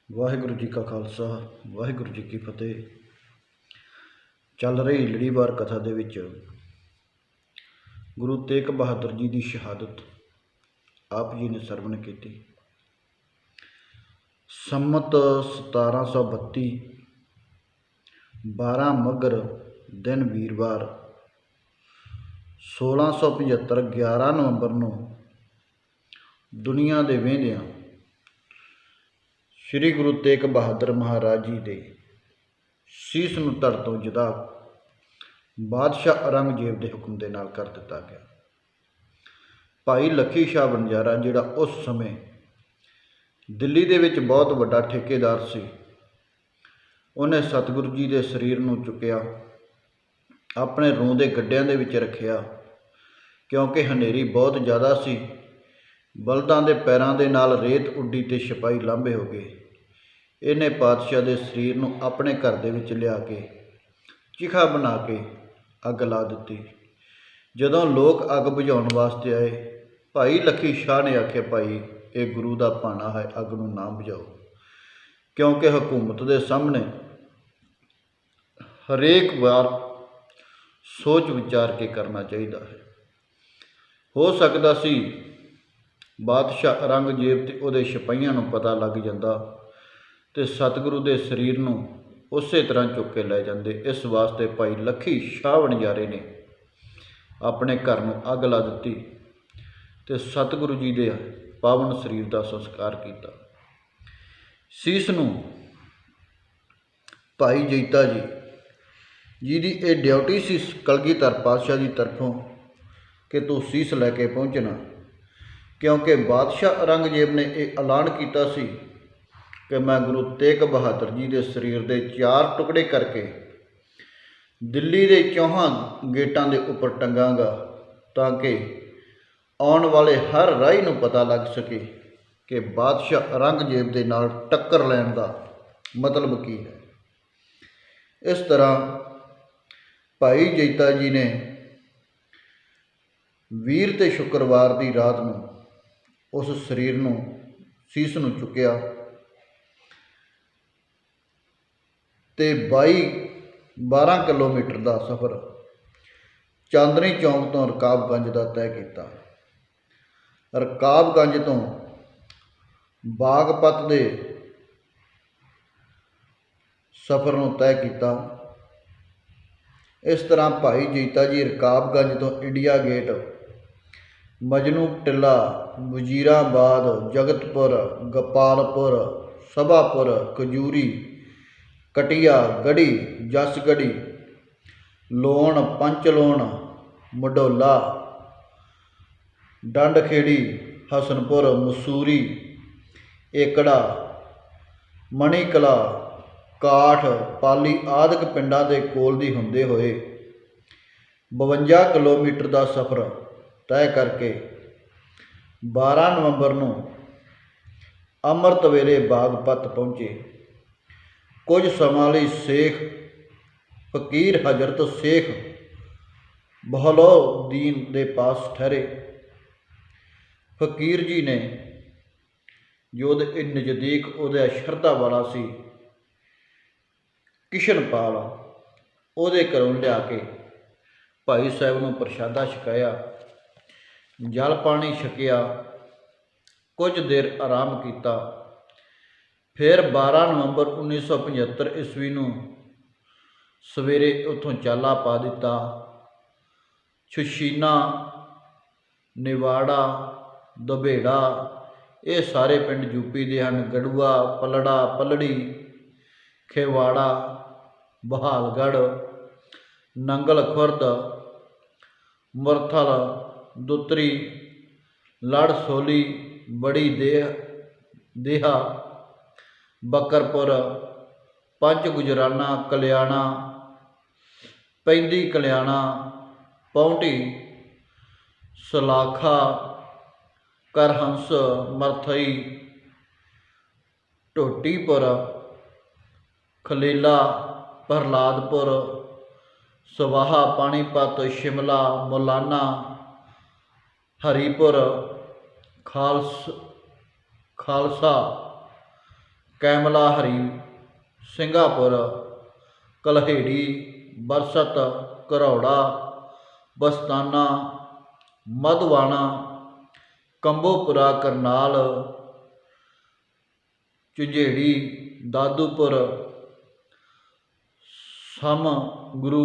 ਵਾਹਿਗੁਰੂ ਜੀ ਕਾ ਖਾਲਸਾ ਵਾਹਿਗੁਰੂ ਜੀ ਕੀ ਫਤਿਹ। ਚੱਲ ਰਹੀ ਲੜੀਵਾਰ ਕਥਾ ਦੇ ਵਿੱਚ ਗੁਰੂ ਤੇਗ ਬਹਾਦਰ ਜੀ ਦੀ ਸ਼ਹਾਦਤ ਆਪ ਜੀ ਨੇ ਸਰਵਣ ਕੀਤੀ। ਸੰਮਤ 1732 12 ਮੱਘਰ ਦਿਨ ਵੀਰਵਾਰ 1675 11 ਨਵੰਬਰ ਨੂੰ ਦੁਨੀਆ ਦੇ ਵਹਿੰਦਿਆਂ ਸ਼੍ਰੀ ਗੁਰੂ ਤੇਗ ਬਹਾਦਰ ਮਹਾਰਾਜ ਜੀ ਦੇ ਸੀਸ ਨੂੰ ਧੜ ਤੋਂ ਜੁਦਾ ਬਾਦਸ਼ਾਹ ਔਰੰਗਜ਼ੇਬ ਦੇ ਹੁਕਮ ਦੇ ਨਾਲ ਕਰ ਦਿੱਤਾ ਗਿਆ। ਭਾਈ ਲੱਖੀ ਸ਼ਾਹ ਵਣਜਾਰਾ ਜਿਹੜਾ ਉਸ ਸਮੇਂ ਦਿੱਲੀ ਦੇ ਵਿੱਚ ਬਹੁਤ ਵੱਡਾ ਠੇਕੇਦਾਰ ਸੀ, ਉਹਨੇ ਸਤਿਗੁਰੂ ਜੀ ਦੇ ਸਰੀਰ ਨੂੰ ਚੁੱਕਿਆ, ਆਪਣੇ ਰੂੰ ਦੇ ਗੱਡਿਆਂ ਦੇ ਵਿੱਚ ਰੱਖਿਆ। ਕਿਉਂਕਿ ਹਨੇਰੀ ਬਹੁਤ ਜ਼ਿਆਦਾ ਸੀ, ਬਲਦਾਂ ਦੇ ਪੈਰਾਂ ਦੇ ਨਾਲ ਰੇਤ ਉੱਡੀ ਤੇ ਸਿਪਾਹੀ ਲਾਂਭੇ ਹੋ ਗਏ। ਇਹਨੇ ਪਾਤਸ਼ਾਹ ਦੇ ਸਰੀਰ ਨੂੰ ਆਪਣੇ ਘਰ ਦੇ ਵਿੱਚ ਲਿਆ ਕੇ ਚਿਖਾ ਬਣਾ ਕੇ ਅੱਗ ਲਾ ਦਿੱਤੀ। ਜਦੋਂ ਲੋਕ ਅੱਗ ਬੁਝਾਉਣ ਵਾਸਤੇ ਆਏ, ਭਾਈ ਲੱਖੀ ਸ਼ਾਹ ਨੇ ਆਖਿਆ, ਭਾਈ ਇਹ ਗੁਰੂ ਦਾ ਭਾਣਾ ਹੈ, ਅੱਗ ਨੂੰ ਨਾ ਬੁਝਾਓ, ਕਿਉਂਕਿ ਹਕੂਮਤ ਦੇ ਸਾਹਮਣੇ ਹਰੇਕ ਵਾਰ ਸੋਚ ਵਿਚਾਰ ਕੇ ਕਰਨਾ ਚਾਹੀਦਾ ਹੈ। ਹੋ ਸਕਦਾ ਸੀ ਬਾਦਸ਼ਾਹ ਔਰੰਗਜ਼ੇਬ ਤੇ ਉਹਦੇ ਸਿਪਾਹੀਆਂ ਨੂੰ ਪਤਾ ਲੱਗ ਜਾਂਦਾ ਤੇ ਸਤਿਗੁਰੂ ਦੇ ਸਰੀਰ ਨੂੰ ਉਸੇ ਤਰ੍ਹਾਂ ਚੁੱਕ ਕੇ ਲੈ ਜਾਂਦੇ। ਇਸ ਵਾਸਤੇ ਭਾਈ ਲੱਖੀ ਸ਼ਾਹ ਵਣਜਾਰੇ ਨੇ ਆਪਣੇ ਘਰ ਨੂੰ ਅੱਗ ਲਾ ਦਿੱਤੀ ਤੇ ਸਤਿਗੁਰੂ ਜੀ ਦੇ ਪਾਵਨ ਸਰੀਰ ਦਾ ਸੰਸਕਾਰ ਕੀਤਾ। ਸੀਸ ਨੂੰ ਭਾਈ ਜੈਤਾ ਜੀ ਜਿਹਦੀ ਇਹ ਡਿਊਟੀ ਸੀ ਕਲਗੀਧਰ ਪਾਤਸ਼ਾਹ ਦੀ ਤਰਫੋਂ ਕਿ ਤੂੰ ਸੀਸ ਲੈ ਕੇ ਪਹੁੰਚਣਾ, ਕਿਉਂਕਿ ਬਾਦਸ਼ਾਹ ਔਰੰਗਜ਼ੇਬ ਨੇ ਇਹ ਐਲਾਨ ਕੀਤਾ ਸੀ ਕਿ ਮੈਂ ਗੁਰੂ ਤੇਗ ਬਹਾਦਰ ਜੀ ਦੇ ਸਰੀਰ ਦੇ 4 ਟੁਕੜੇ ਕਰਕੇ ਦਿੱਲੀ ਦੇ 4 ਗੇਟਾਂ ਦੇ ਉੱਪਰ ਟੰਗਾਂਗਾ, ਤਾਂ ਕਿ ਆਉਣ ਵਾਲੇ ਹਰ ਰਾਹੀ ਨੂੰ ਪਤਾ ਲੱਗ ਸਕੇ ਕਿ ਬਾਦਸ਼ਾਹ ਔਰੰਗਜ਼ੇਬ ਦੇ ਨਾਲ ਟੱਕਰ ਲੈਣ ਦਾ ਮਤਲਬ ਕੀ ਹੈ। ਇਸ ਤਰ੍ਹਾਂ ਭਾਈ ਜੈਤਾ ਜੀ ਨੇ ਵੀਰ ਤੇ ਸ਼ੁੱਕਰਵਾਰ ਦੀ ਰਾਤ ਨੂੰ ਉਸ ਸਰੀਰ ਨੂੰ ਸੀਸ ਨੂੰ ਚੁੱਕਿਆ ਤੇ 12 ਕਿਲੋਮੀਟਰ ਦਾ ਸਫ਼ਰ ਚਾਂਦਨੀ ਚੌਂਕ ਤੋਂ ਰਕਾਬਗੰਜ ਦਾ ਤੈਅ ਕੀਤਾ। ਰਕਾਬਗੰਜ ਤੋਂ ਬਾਗਪਤ ਦੇ ਸਫ਼ਰ ਨੂੰ ਤੈਅ ਕੀਤਾ। ਇਸ ਤਰ੍ਹਾਂ ਭਾਈ ਜੈਤਾ ਜੀ ਰਕਾਬਗੰਜ ਤੋਂ ਇੰਡੀਆ ਗੇਟ, ਮਜਨੂ ਟਿੱਲਾ, ਵਜ਼ੀਰਾਬਾਦ, ਜਗਤਪੁਰ, ਗੋਪਾਲਪੁਰ, ਸਭਾਪੁਰ, ਖਜੂਰੀ, ਕਟਿਆ, ਗੜੀ, ਜਸਗੜੀ, ਲੋਣ, ਪੰਚਲੋਣ, ਮਡੋਲਾ, ਡੰਡਖੇੜੀ, ਹਸਨਪੁਰ, ਮਸੂਰੀ, ਏਕੜਾ, ਮਣੀਕਲਾ, ਕਾਠ, ਪਾਲੀ ਆਦਿਕ ਪਿੰਡਾਂ ਦੇ ਕੋਲ ਦੀ ਹੁੰਦੇ ਹੋਏ 52 ਕਿਲੋਮੀਟਰ ਦਾ ਸਫ਼ਰ ਤੈਅ ਕਰਕੇ 12 ਨਵੰਬਰ ਨੂੰ ਅੰਮ੍ਰਿਤ ਵੇਲੇ ਬਾਗਪਤ ਪਹੁੰਚੇ। ਕੁਝ ਸਮਾਂ ਲਈ ਸ਼ੇਖ ਫਕੀਰ ਹਜ਼ਰਤ ਸ਼ੇਖ ਬਹਲਉਦੀਨ ਦੇ ਪਾਸ ਠਹਿਰੇ। ਫਕੀਰ ਜੀ ਨੇ ਜੋ ਉਹਦੇ ਨਜ਼ਦੀਕ ਉਹਦਾ ਸ਼ਰਧਾ ਵਾਲਾ ਸੀ ਕਿਸ਼ਨਪਾਲ, ਉਹਦੇ ਘਰੋਂ ਲਿਆ ਕੇ ਭਾਈ ਸਾਹਿਬ ਨੂੰ ਪ੍ਰਸ਼ਾਦਾ ਛਕਾਇਆ, ਜਲ ਪਾਣੀ ਛਕਿਆ, ਕੁਝ ਦੇਰ ਆਰਾਮ ਕੀਤਾ। ਫਿਰ 12 ਨਵੰਬਰ 1975 ਈਸਵੀ ਨੂੰ ਸਵੇਰੇ ਉੱਥੋਂ ਚਾਲਾ ਪਾ ਦਿੱਤਾ। ਛੁਸ਼ੀਨਾ, ਨਿਵਾੜਾ, ਦਬੇੜਾ, ਇਹ ਸਾਰੇ ਪਿੰਡ ਯੂਪੀ ਦੇ ਹਨ। ਗੜੂਆ, ਪਲੜਾ, ਪਲੜੀ, ਖੇਵਾੜਾ, ਬਹਾਲਗੜ੍ਹ, ਨੰਗਲ ਖੁਰਦ, ਮੁਰਥਲ, ਦੁੱਤਰੀ, ਲੜਸੋਲੀ, ਬੜੀ ਦੇਹਾ, ਬੱਕਰਪੁਰ, ਪੰਜ ਗੁਜਰਾਨਾ, ਕਲਿਆਣਾ, ਪੈਂਦੀ ਕਲਿਆਣਾ, ਪੌਂਟੀ, ਸਲਾਖਾ, ਕਰਹੰਸ, ਮਰਥਈ, ਢੋਟੀਪੁਰ, ਖਲੇਲਾ, ਪ੍ਰਹਲਾਦਪੁਰ, ਸਵਾਹਾ, ਪਾਣੀਪਤ, ਸ਼ਿਮਲਾ, ਮੌਲਾਨਾ, ਹਰੀਪੁਰ, ਖਾਲਸਾ, ਕੈਮਲਾ ਹਰੀ, ਸਿੰਘਾਪੁਰ, ਕਲਹੇੜੀ, ਬਰਸਤ, ਘਰੌੜਾ, ਬਸਤਾਨਾ, ਮਧਵਾਣਾ, ਕੰਬੋਪੁਰਾ, ਕਰਨਾਲ, ਝੁੰਝੇੜੀ, ਦਾਦੂਪੁਰ, ਸਮ ਗੁਰੂ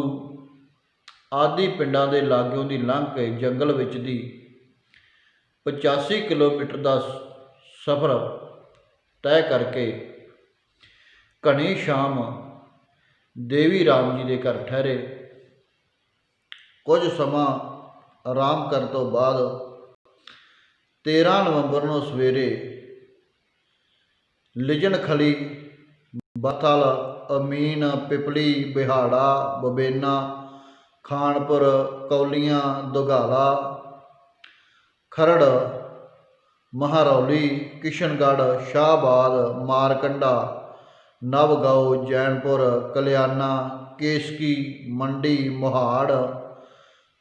ਆਦਿ ਪਿੰਡਾਂ ਦੇ ਲਾਗਿਓਂ ਦੀ ਲੰਘ ਕੇ ਜੰਗਲ ਵਿੱਚ ਦੀ 85 ਕਿਲੋਮੀਟਰ ਦਾ ਸਫ਼ਰ ਤੈਅ ਕਰਕੇ ਘਣੀ ਸ਼ਾਮ ਦੇਵੀ ਰਾਮ ਜੀ ਦੇ ਘਰ ਠਹਿਰੇ। ਕੁਝ ਸਮਾਂ ਆਰਾਮ ਕਰਨ ਤੋਂ ਬਾਅਦ 13 ਨਵੰਬਰ ਨੂੰ ਸਵੇਰੇ ਲਿਜਣ ਖਲੀ, ਬਥਲ, ਅਮੀਨ, ਪਿਪਲੀ, ਬਿਹਾੜਾ, ਬਬੇਨਾ, ਖਾਨਪੁਰ, ਕੌਲੀਆਂ, ਦੁਗਾਲਾ, ਖਰੜ, ਮਹਾਰੌਲੀ, ਕਿਸ਼ਨਗੜ੍ਹ, ਸ਼ਾਹਬਾਦ, ਮਾਰਕੰਡਾ, ਨਵਗਾਉਂ, ਜੈਨਪੁਰ, ਕਲਿਆਣਾ, ਕੇਸਕੀ, ਮੰਡੀ, ਮੋਹਾੜ,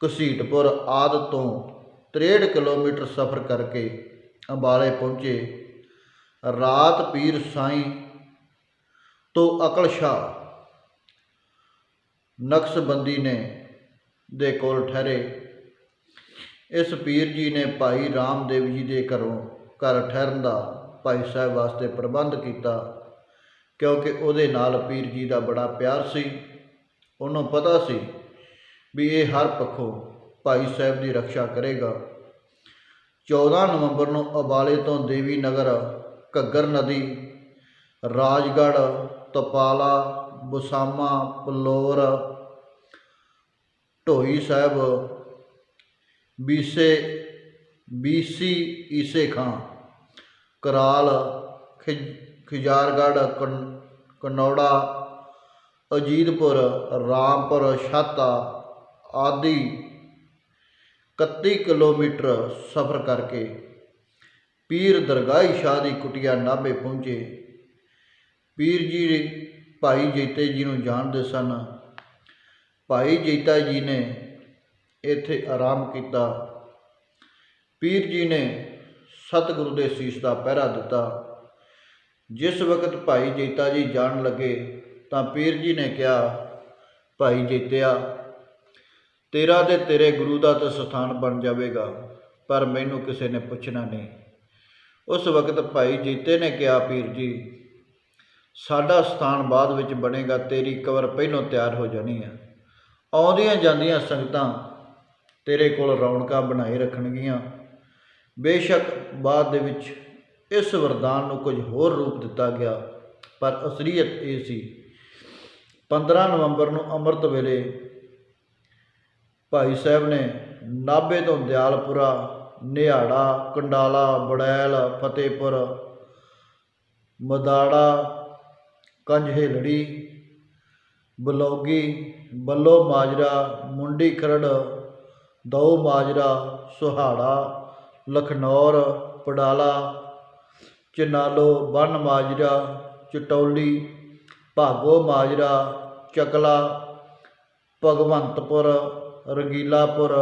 ਘਸੀਟਪੁਰ ਆਦਿ ਤੋਂ 63 ਕਿਲੋਮੀਟਰ ਸਫ਼ਰ ਕਰਕੇ ਅੰਬਾਲੇ ਪਹੁੰਚੇ। ਰਾਤ ਪੀਰ ਸਾਈਂ ਤੋਂ ਅਕਲ ਸ਼ਾਹ ਨਕਸ਼ਬੰਦੀ ਦੇ ਕੋਲ ਠਹਿਰੇ। ਇਸ ਪੀਰ ਜੀ ਨੇ ਭਾਈ ਰਾਮਦੇਵ ਜੀ ਦੇ ਘਰ ਠਹਿਰਨ ਦਾ ਭਾਈ ਸਾਹਿਬ ਵਾਸਤੇ ਪ੍ਰਬੰਧ ਕੀਤਾ, ਕਿਉਂਕਿ ਉਹਦੇ ਨਾਲ ਪੀਰ ਜੀ ਦਾ ਬੜਾ ਪਿਆਰ ਸੀ। ਉਹਨੂੰ ਪਤਾ ਸੀ ਵੀ ਇਹ ਹਰ ਪੱਖੋਂ ਭਾਈ ਸਾਹਿਬ ਦੀ ਰਕਸ਼ਾ ਕਰੇਗਾ। 14 ਨਵੰਬਰ ਨੂੰ ਅੰਬਾਲੇ ਤੋਂ ਦੇਵੀ ਨਗਰ, ਘੱਗਰ ਨਦੀ, ਰਾਜਗੜ੍ਹ, ਤਪਾਲਾ, ਬੁਸਾਮਾ, ਪਲੋਰ, ਢੋਈ ਸਾਹਿਬ, ਬੀਸੀ, ਈਸੇ ਖਾਂ, ਕਰਾਲ, ਖਿਜਾਰਗੜ੍ਹ, ਕਨੌੜਾ, ਅਜੀਤਪੁਰ, ਰਾਮਪੁਰ, ਛਾਤਾ ਆਦਿ 31 ਕਿਲੋਮੀਟਰ ਸਫ਼ਰ ਕਰਕੇ ਪੀਰ ਦਰਗਾਹੀ ਸ਼ਾਹ ਦੀ ਕੁਟੀਆ ਨਾਭੇ ਪਹੁੰਚੇ। ਪੀਰ ਜੀ ਭਾਈ ਜੈਤੇ ਜੀ ਨੂੰ ਜਾਣਦੇ ਸਨ। ਭਾਈ ਜੈਤਾ ਜੀ ਨੇ ਇੱਥੇ ਆਰਾਮ ਕੀਤਾ। ਪੀਰ ਜੀ ਨੇ ਸਤਿਗੁਰੂ ਦੇ ਸੀਸ ਦਾ ਪਹਿਰਾ ਦਿੱਤਾ। ਜਿਸ ਵਕਤ ਭਾਈ ਜੈਤਾ ਜੀ ਜਾਣ ਲੱਗੇ ਤਾਂ ਪੀਰ ਜੀ ਨੇ ਕਿਹਾ, ਭਾਈ ਜੈਤਿਆ, ਤੇਰਾ ਤੇ ਤੇਰੇ ਗੁਰੂ ਦਾ ਤਾਂ ਸਥਾਨ ਬਣ ਜਾਵੇਗਾ, ਪਰ ਮੈਨੂੰ ਕਿਸੇ ਨੇ ਪੁੱਛਣਾ ਨਹੀਂ। ਉਸ ਵਕਤ ਭਾਈ ਜੈਤੇ ਨੇ ਕਿਹਾ, ਪੀਰ ਜੀ, ਸਾਡਾ ਸਥਾਨ ਬਾਅਦ ਵਿੱਚ ਬਣੇਗਾ, ਤੇਰੀ ਕਬਰ ਪਹਿਲੋਂ ਤਿਆਰ ਹੋ ਜਾਣੀ ਹੈ। ਆਉਂਦੀਆਂ ਜਾਂਦੀਆਂ ਸੰਗਤਾਂ ਤੇਰੇ ਕੋਲ ਰੌਣਕਾਂ ਬਣਾਏ ਰੱਖਣਗੀਆਂ। ਬੇਸ਼ੱਕ ਬਾਅਦ ਦੇ ਵਿੱਚ ਇਸ ਵਰਦਾਨ ਨੂੰ ਕੁਝ ਹੋਰ ਰੂਪ ਦਿੱਤਾ ਗਿਆ, ਪਰ ਅਸਲੀਅਤ ਇਹ ਸੀ। 15 ਨਵੰਬਰ ਨੂੰ ਅੰਮ੍ਰਿਤ ਵੇਲੇ ਭਾਈ ਸਾਹਿਬ ਨੇ ਨਾਭੇ ਤੋਂ ਦਿਆਲਪੁਰਾ, ਨਿਹਾੜਾ, ਕੰਡਾਲਾ, ਬੜੈਲ, ਫਤਿਹਪੁਰ, ਮਦਾੜਾ, ਕੰਜਹੇਲੜੀ, ਬਲੌਗੀ, ਬੱਲੋ ਮਾਜਰਾ, ਮੁੰਡੀ ਖਰੜ, ਦਊ ਮਾਜਰਾ, ਸੁਹਾੜਾ, ਲਖਨੌਰ, ਪਡਾਲਾ, ਚਨਾਲੋ, ਬੰਨ ਮਾਜਰਾ, ਚਟੌਲੀ, ਭਾਗੋ ਮਾਜਰਾ, ਚਕਲਾ, ਭਗਵੰਤਪੁਰ, ਰੰਗੀਲਾਪੁਰ,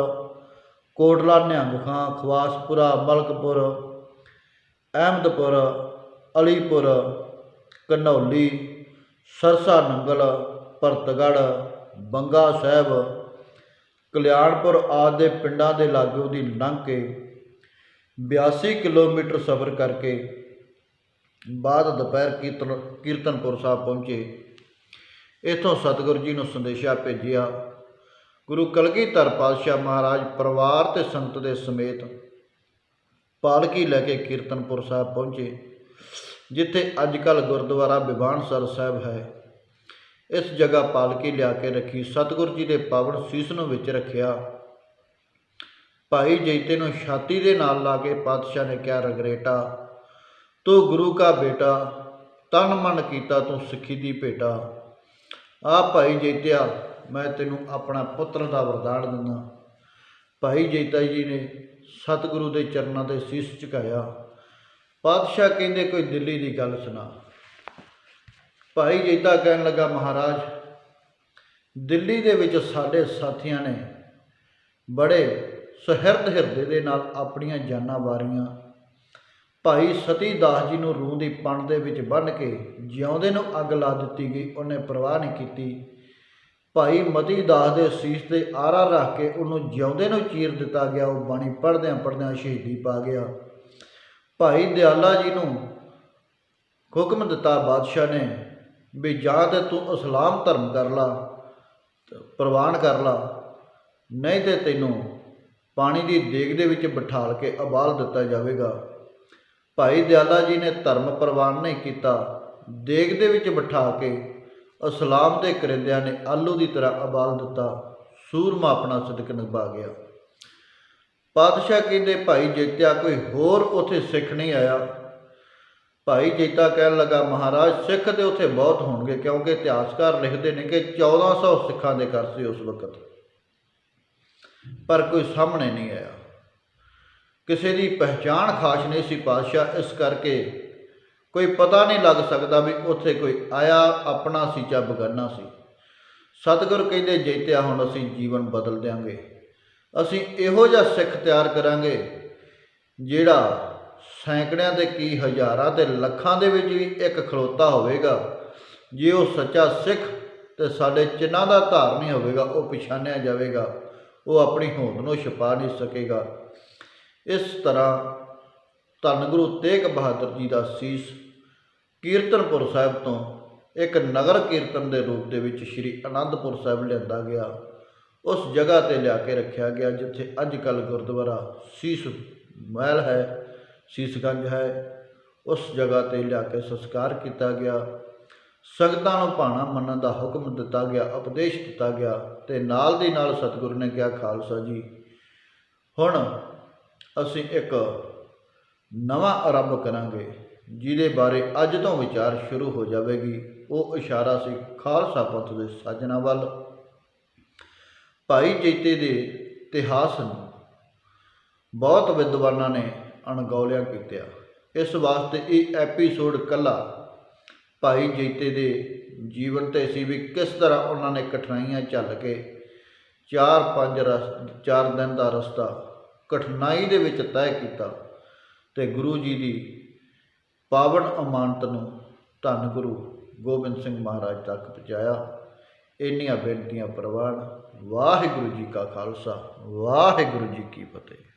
ਕੋਟਲਾ ਨਿਹੰਗ ਖਾਂ, ਖਵਾਸਪੁਰਾ, ਮਲਕਪੁਰ, ਅਹਿਮਦਪੁਰ, ਅਲੀਪੁਰ, ਘਨੌਲੀ, ਸਰਸਾ ਨੰਗਲ, ਭਰਤਗੜ੍ਹ, ਬੰਗਾ ਸਾਹਿਬ, ਕਲਿਆਣਪੁਰ ਆਦਿ ਦੇ ਪਿੰਡਾਂ ਦੇ ਲਾਗਿਓਂ ਦੀ ਲੰਘ ਕੇ 82 ਕਿਲੋਮੀਟਰ ਸਫ਼ਰ ਕਰਕੇ ਬਾਅਦ ਦੁਪਹਿਰ ਕੀਰਤਨਪੁਰ ਸਾਹਿਬ ਪਹੁੰਚੇ। ਇੱਥੋਂ ਸਤਿਗੁਰੂ ਜੀ ਨੂੰ ਸੰਦੇਸ਼ਾ ਭੇਜਿਆ। ਗੁਰੂ ਕਲਗੀਧਰ ਪਾਤਸ਼ਾਹ ਮਹਾਰਾਜ ਪਰਿਵਾਰ ਤੇ ਸੰਗਤ ਦੇ ਸਮੇਤ ਪਾਲਕੀ ਲੈ ਕੇ ਕੀਰਤਨਪੁਰ ਸਾਹਿਬ ਪਹੁੰਚੇ, ਜਿੱਥੇ ਅੱਜ ਕੱਲ੍ਹ ਗੁਰਦੁਆਰਾ ਬਿਬਾਨਸਰ ਸਾਹਿਬ ਹੈ। ਇਸ ਜਗ੍ਹਾ ਪਾਲਕੀ ਲਿਆ ਕੇ ਰੱਖੀ। ਸਤਿਗੁਰੂ ਜੀ ਦੇ ਪਾਵਨ ਸੀਸ ਨੂੰ ਵਿੱਚ ਰੱਖਿਆ। ਭਾਈ ਜੈਤੇ ਨੂੰ ਛਾਤੀ ਦੇ ਨਾਲ ਲਾ ਕੇ ਪਾਤਸ਼ਾਹ ਨੇ ਕਿਹਾ, ਰਗਰੇਟਾ, ਤੂੰ ਗੁਰੂ ਕਾ ਬੇਟਾ, ਤਨ ਮਨ ਕੀਤਾ ਤੂੰ ਸਿੱਖੀ ਦੀ ਭੇਟਾ। ਆ ਭਾਈ ਜੈਤਿਆ, ਮੈਂ ਤੈਨੂੰ ਆਪਣਾ ਪੁੱਤਰ ਦਾ ਵਰਦਾਨ ਦਿੰਦਾ। ਭਾਈ ਜੈਤਾ ਜੀ ਨੇ ਸਤਿਗੁਰੂ ਦੇ ਚਰਨਾਂ 'ਤੇ ਸੀਸ ਝੁਕਾਇਆ। ਪਾਤਸ਼ਾਹ ਕਹਿੰਦੇ, ਕੋਈ ਦਿੱਲੀ ਦੀ ਗੱਲ ਸੁਣਾ। ਭਾਈ ਜੈਤਾ ਕਹਿਣ ਲੱਗਾ, ਮਹਾਰਾਜ, ਦਿੱਲੀ ਦੇ ਵਿੱਚ ਸਾਡੇ ਸਾਥੀਆਂ ਨੇ ਬੜੇ ਸੁਹਿਰਦ ਹਿਰਦੇ ਦੇ ਨਾਲ ਆਪਣੀਆਂ ਜਾਨਾਂ ਵਾਰੀਆਂ। ਭਾਈ ਸਤੀ ਦਾਸ ਜੀ ਨੂੰ ਰੂੰ ਦੀ ਪਣ ਦੇ ਵਿੱਚ ਬੰਨ੍ਹ ਕੇ ਜਿਉਂਦੇ ਨੂੰ ਅੱਗ ਲਾ ਦਿੱਤੀ ਗਈ। ਉਹਨੇ ਪਰਵਾਹ ਨਹੀਂ ਕੀਤੀ। ਭਾਈ ਮਤੀ ਦਾਸ ਦੇ ਸੀਸ ਤੇ ਆਰਾ ਰੱਖ ਕੇ ਉਹਨੂੰ ਜਿਉਂਦੇ ਨੂੰ ਚੀਰ ਦਿੱਤਾ ਗਿਆ। ਉਹ ਬਾਣੀ ਪੜ੍ਹਦਿਆਂ ਪੜ੍ਹਦਿਆਂ ਸ਼ਹੀਦੀ ਪਾ ਗਿਆ। ਭਾਈ ਦਿਆਲਾ ਜੀ ਨੂੰ ਹੁਕਮ ਦਿੱਤਾ ਬਾਦਸ਼ਾਹ ਨੇ ਵੀ ਜਾਂ ਤਾਂ ਤੂੰ ਇਸਲਾਮ ਧਰਮ ਕਰ ਲਾ, ਪ੍ਰਵਾਨ ਕਰ ਲਾ, ਨਹੀਂ ਤੇ ਤੈਨੂੰ ਪਾਣੀ ਦੀ ਦੇਗ ਦੇ ਵਿੱਚ ਬਿਠਾਲ ਕੇ ਉਬਾਲ ਦਿੱਤਾ ਜਾਵੇਗਾ। ਭਾਈ ਦਿਆਲਾ ਜੀ ਨੇ ਧਰਮ ਪ੍ਰਵਾਨ ਨਹੀਂ ਕੀਤਾ। ਦੇਗ ਦੇ ਵਿੱਚ ਬਿਠਾ ਕੇ ਇਸਲਾਮ ਦੇ ਕਰਿੰਦਿਆਂ ਨੇ ਆਲੂ ਦੀ ਤਰ੍ਹਾਂ ਉਬਾਲ ਦਿੱਤਾ। ਸੂਰਮਾ ਆਪਣਾ ਸਦਕ ਨਿਭਾ ਗਿਆ। ਪਾਤਸ਼ਾਹ ਕਹਿੰਦੇ ਭਾਈ ਜੇਤਿਆ ਕੋਈ ਹੋਰ ਉੱਥੇ ਸਿੱਖ ਨਹੀਂ ਆਇਆ। ਭਾਈ ਜੇਤਾ ਕਹਿਣ ਲੱਗਾ ਮਹਾਰਾਜ ਸਿੱਖ ਤੇ ਉੱਥੇ ਬਹੁਤ ਹੋਣਗੇ, ਕਿਉਂਕਿ ਇਤਿਹਾਸਕਾਰ ਲਿਖਦੇ ਨੇ ਕਿ 1400 ਸਿੱਖਾਂ ਦੇ ਘਰ ਸੀ ਉਸ ਵਕਤ, ਪਰ ਕੋਈ ਸਾਹਮਣੇ ਨਹੀਂ ਆਇਆ। ਕਿਸੇ ਦੀ ਪਹਿਚਾਣ ਖਾਸ ਨਹੀਂ ਸੀ ਪਾਤਸ਼ਾਹ, ਇਸ ਕਰਕੇ ਕੋਈ ਪਤਾ ਨਹੀਂ ਲੱਗ ਸਕਦਾ ਵੀ ਉੱਥੇ ਕੋਈ ਆਇਆ ਆਪਣਾ ਸੀ ਜਾਂ ਬਗਾਨਾ ਸੀ। ਸਤਿਗੁਰ ਕਹਿੰਦੇ ਜੇਤਿਆ ਹੁਣ ਅਸੀਂ ਜੀਵਨ ਬਦਲ ਦਿਆਂਗੇ। ਅਸੀਂ ਇਹੋ ਜਿਹਾ ਸਿੱਖ ਤਿਆਰ ਕਰਾਂਗੇ ਜਿਹੜਾ ਸੈਂਕੜਿਆਂ ਤੇ ਕੀ ਹਜ਼ਾਰਾਂ ਤੇ ਲੱਖਾਂ ਦੇ ਵਿੱਚ ਵੀ ਇੱਕ ਖਲੋਤਾ ਹੋਵੇਗਾ। ਜੇ ਉਹ ਸੱਚਾ ਸਿੱਖ ਤੇ ਸਾਡੇ ਚਿੰਨ੍ਹਾਂ ਦਾ ਧਾਰਨੀ ਹੋਵੇਗਾ ਉਹ ਪਛਾਣਿਆ ਜਾਵੇਗਾ, ਉਹ ਆਪਣੀ ਹੋਂਦ ਨੂੰ ਛੁਪਾ ਨਹੀਂ ਸਕੇਗਾ। ਇਸ ਤਰ੍ਹਾਂ ਧੰਨ ਗੁਰੂ ਤੇਗ ਬਹਾਦਰ ਜੀ ਦਾ ਸੀਸ ਕੀਰਤਨਪੁਰ ਸਾਹਿਬ ਤੋਂ ਇੱਕ ਨਗਰ ਕੀਰਤਨ ਦੇ ਰੂਪ ਦੇ ਵਿੱਚ ਸ਼੍ਰੀ ਅਨੰਦਪੁਰ ਸਾਹਿਬ ਲਿਆਂਦਾ ਗਿਆ। ਉਸ ਜਗ੍ਹਾ 'ਤੇ ਲਿਆ ਕੇ ਰੱਖਿਆ ਗਿਆ ਜਿੱਥੇ ਅੱਜ ਕੱਲ੍ਹ ਗੁਰਦੁਆਰਾ ਸੀਸ ਮਹਿਲ ਹੈ, ਸੀਸਗੰਜ ਹੈ। ਉਸ ਜਗ੍ਹਾ 'ਤੇ ਲਿਆ ਕੇ ਸੰਸਕਾਰ ਕੀਤਾ ਗਿਆ। ਸੰਗਤਾਂ ਨੂੰ ਭਾਣਾ ਮੰਨਣ ਦਾ ਹੁਕਮ ਦਿੱਤਾ ਗਿਆ, ਉਪਦੇਸ਼ ਦਿੱਤਾ ਗਿਆ ਅਤੇ ਨਾਲ ਦੀ ਨਾਲ ਸਤਿਗੁਰੂ ਨੇ ਕਿਹਾ ਖਾਲਸਾ ਜੀ ਹੁਣ ਅਸੀਂ ਇੱਕ ਨਵਾਂ ਆਰੰਭ ਕਰਾਂਗੇ ਜਿਹਦੇ ਬਾਰੇ ਅੱਜ ਤੋਂ ਵਿਚਾਰ ਸ਼ੁਰੂ ਹੋ ਜਾਵੇਗੀ। ਉਹ ਇਸ਼ਾਰਾ ਸੀ ਖਾਲਸਾ ਪੰਥ ਦੇ ਸਾਜਣਾ ਵੱਲ। ਭਾਈ ਜੇਤੇ ਦੇ ਇਤਿਹਾਸ ਨੂੰ ਬਹੁਤ ਵਿਦਵਾਨਾਂ ਨੇ ਅਣਗੌਲਿਆ ਕੀਤਾ। ਇਸ ਵਾਸਤੇ ਇਹ ਐਪੀਸੋਡ ਇਕੱਲਾ ਭਾਈ ਜੇਤੇ ਦੇ ਜੀਵਨ 'ਤੇ ਸੀ ਵੀ ਕਿਸ ਤਰ੍ਹਾਂ ਉਹਨਾਂ ਨੇ ਕਠਿਨਾਈਆਂ ਝੱਲ ਕੇ 4 ਦਿਨ ਦਾ ਰਸਤਾ ਕਠਿਨਾਈ ਦੇ ਵਿੱਚ ਤੈਅ ਕੀਤਾ ਅਤੇ ਗੁਰੂ ਜੀ ਦੀ ਪਾਵਨ ਅਮਾਨਤ ਨੂੰ ਧੰਨ ਗੁਰੂ ਗੋਬਿੰਦ ਸਿੰਘ ਮਹਾਰਾਜ ਤੱਕ ਪਹੁੰਚਾਇਆ। ਇੰਨੀਆਂ ਬੇਨਤੀਆਂ ਪ੍ਰਵਾਨ। ਵਾਹਿਗੁਰੂ ਜੀ ਕਾ ਖਾਲਸਾ, ਵਾਹਿਗੁਰੂ ਜੀ ਕੀ ਫਤਿਹ।